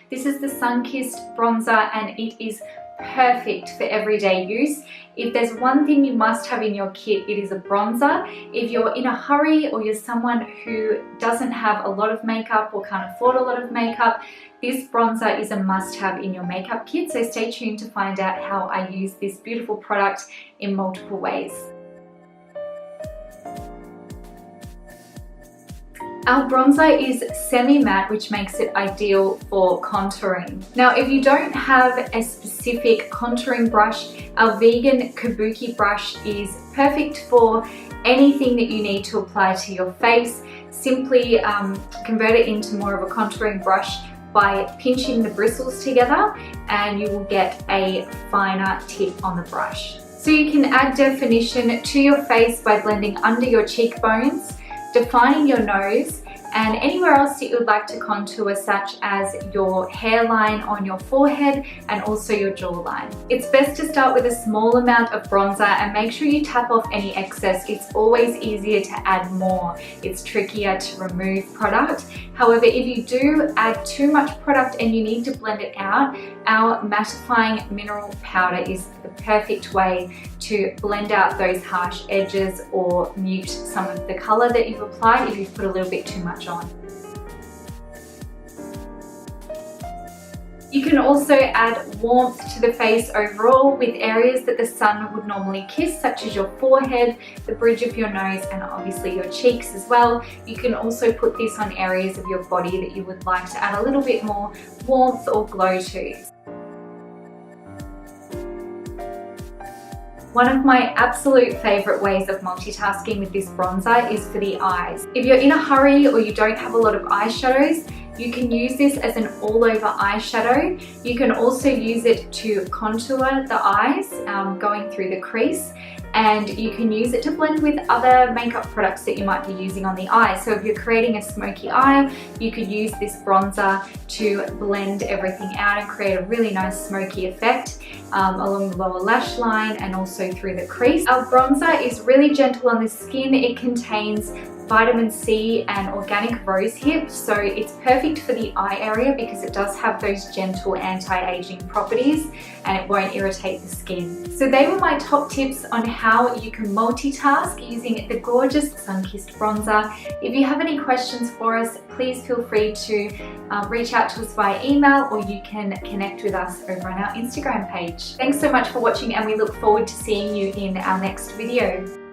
This is the Sunkissed Bronzer and it is perfect for everyday use. If there's one thing you must have in your kit, it is a bronzer. If you're in a hurry or you're someone who doesn't have a lot of makeup or can't afford a lot of makeup, this bronzer is a must-have in your makeup kit, so stay tuned to find out how I use this beautiful product in multiple ways. Our bronzer is semi-matte, which makes it ideal for contouring. Now, if you don't have a specific contouring brush, our vegan kabuki brush is perfect for anything that you need to apply to your face. Simply convert it into more of a contouring brush by pinching the bristles together, and you will get a finer tip on the brush. So you can add definition to your face by blending under your cheekbones, defining your nose, and anywhere else that you would like to contour, such as your hairline on your forehead and also your jawline. It's best to start with a small amount of bronzer and make sure you tap off any excess. It's always easier to add more. It's trickier to remove product. However, if you do add too much product and you need to blend it out, our mattifying mineral powder is the perfect way to blend out those harsh edges or mute some of the color that you've applied if you've put a little bit too much on. You can also add warmth to the face overall with areas that the sun would normally kiss, such as your forehead, the bridge of your nose, and obviously your cheeks as well. You can also put this on areas of your body that you would like to add a little bit more warmth or glow to. One of my absolute favourite ways of multitasking with this bronzer is for the eyes. If you're in a hurry or you don't have a lot of eyeshadows, you can use this as an all-over eyeshadow. You can also use it to contour the eyes, going through the crease, and you can use it to blend with other makeup products that you might be using on the eye. So if you're creating a smoky eye, you could use this bronzer to blend everything out and create a really nice smoky effect along the lower lash line and also through the crease. Our bronzer is really gentle on the skin. It contains vitamin C and organic rosehip, so it's perfect for the eye area because it does have those gentle anti-aging properties and it won't irritate the skin. So they were my top tips on how you can multitask using the gorgeous Sunkissed Bronzer. If you have any questions for us, please feel free to reach out to us via email, or you can connect with us over on our Instagram page. Thanks so much for watching, and we look forward to seeing you in our next video.